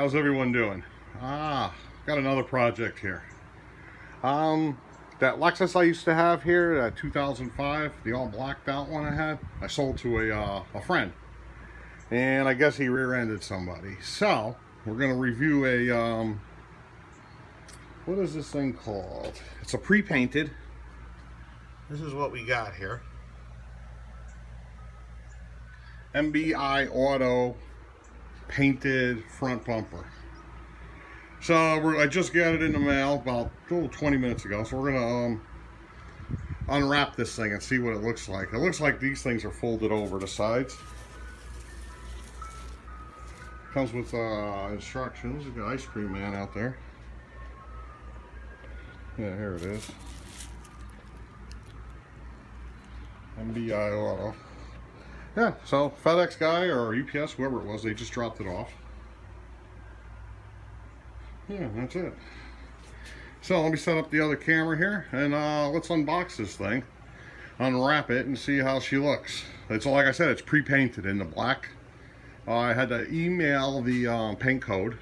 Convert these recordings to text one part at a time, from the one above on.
how's everyone doing? Got another project here. That Lexus I used to have here, that 2005, the all blacked out one I had, I sold to a friend. And I guess he rear-ended somebody. So, we're going to review a, what is this thing called? It's a pre-painted. This is what we got here. MBI Auto painted front bumper. So I just got it in the mail about 20 minutes ago. So we're gonna unwrap this thing and see what it looks like. It looks like these things are folded over the sides. Comes with instructions. We've got ice cream man out there. Yeah, here it is. MBI Auto. Yeah, so FedEx guy or UPS, whoever it was, they just dropped it off. Yeah, that's it. So let me set up the other camera here and let's unbox this thing, unwrap it, and see how she looks. It's like I said, it's pre-painted in the black. I had to email the paint code,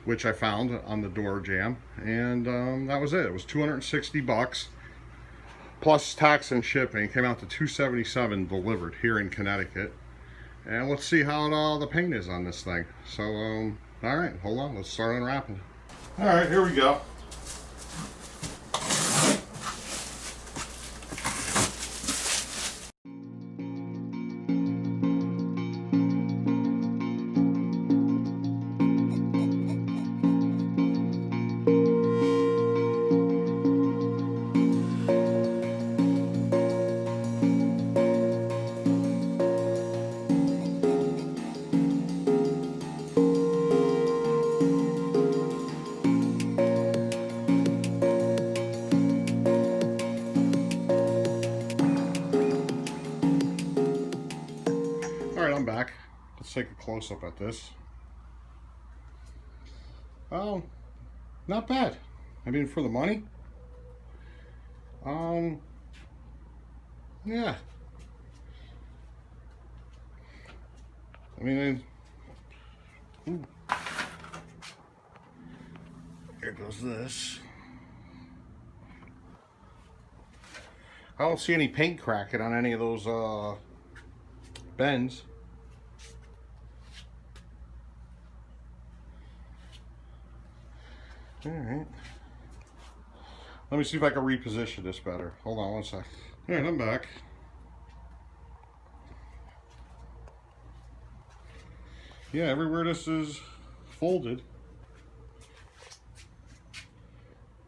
which I found on the door jamb, and that was it. It was 260 bucks. Plus tax and shipping. It came out to $277 delivered here in Connecticut. And let's see how the paint is on this thing. So, all right, hold on. Let's start unwrapping. All right, here we go. I'm back. Let's take a close-up at this. Oh, not bad. I mean, for the money. Yeah. I mean, here goes this. I don't see any paint cracking on any of those bends. Alright. Let me see if I can reposition this better. Hold on one sec. Alright, I'm back. Yeah, everywhere this is folded.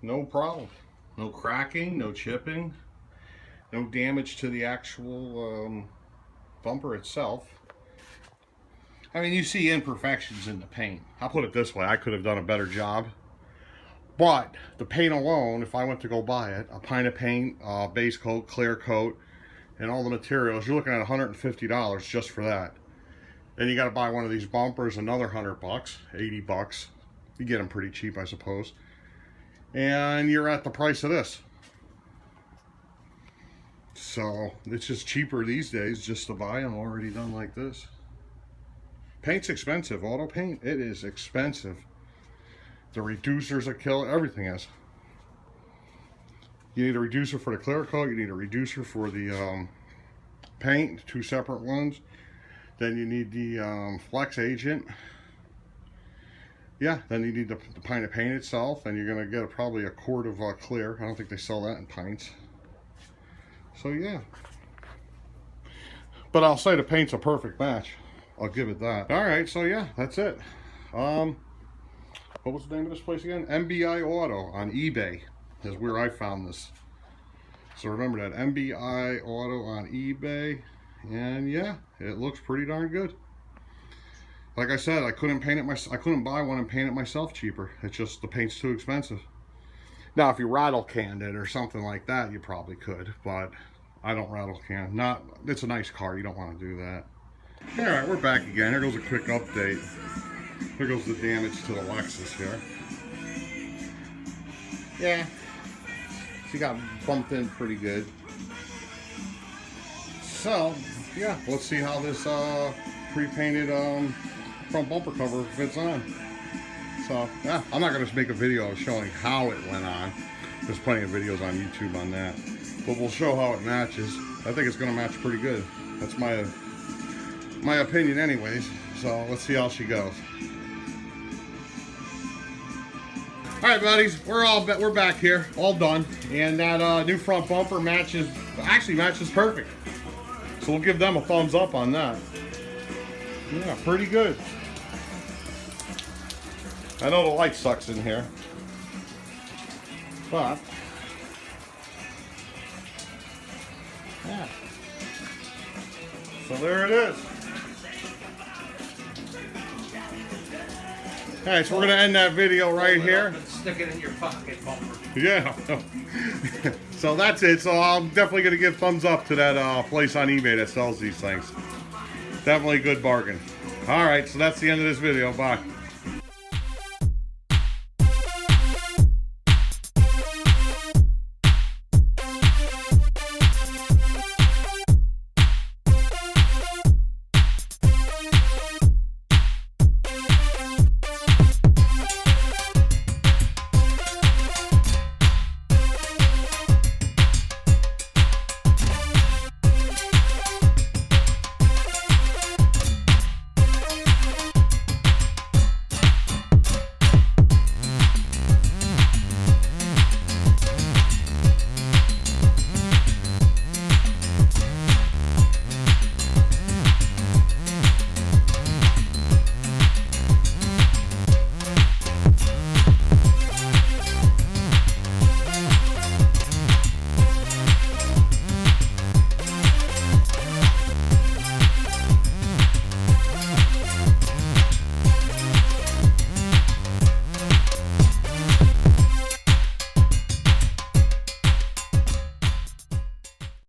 No problem. No cracking, no chipping, no damage to the actual bumper itself. I mean, you see imperfections in the paint. I'll put it this way, I could have done a better job. But the paint alone, if I went to go buy it, a pint of paint, base coat, clear coat, and all the materials, you're looking at $150 just for that. Then you got to buy one of these bumpers, another 100 bucks, 80 bucks. You get them pretty cheap, I suppose. And you're at the price of this. So it's just cheaper these days just to buy them already done like this. Paint's expensive. Auto paint, it is expensive. The reducers that kill it, everything is. You need a reducer for the clear coat, you need a reducer for the paint, two separate ones. Then you need the flex agent. Yeah, then you need the pint of paint itself, and you're going to get probably a quart of clear. I don't think they sell that in pints. So yeah. But I'll say the paint's a perfect match. I'll give it that. Alright, so yeah, that's it. What was the name of this place again? MBI Auto on eBay is where I found this. So remember that, MBI Auto on eBay. And yeah, it looks pretty darn good. Like I said, I couldn't paint it I couldn't buy one and paint it myself cheaper. It's just the paint's too expensive. Now, if you rattle canned it or something like that, you probably could, but I don't rattle can. It's a nice car, you don't want to do that. Alright, we're back again. Here goes a quick update. Here goes the damage to the Lexus here. Yeah, she got bumped in pretty good. So, yeah, let's see how this pre-painted front bumper cover fits on. So, yeah, I'm not going to make a video showing how it went on. There's plenty of videos on YouTube on that. But we'll show how it matches. I think it's going to match pretty good. That's my opinion anyways. So, let's see how she goes. Alright buddies, we're back here, all done. And that new front bumper actually matches perfect. So we'll give them a thumbs up on that. Yeah, pretty good. I know the light sucks in here, but yeah. So there it is. Alright, so we're going to end that video right here. Stick it in your pocket bumper. Yeah. So that's it. So I'm definitely going to give thumbs up to that place on eBay that sells these things. Definitely a good bargain. Alright, so that's the end of this video. Bye.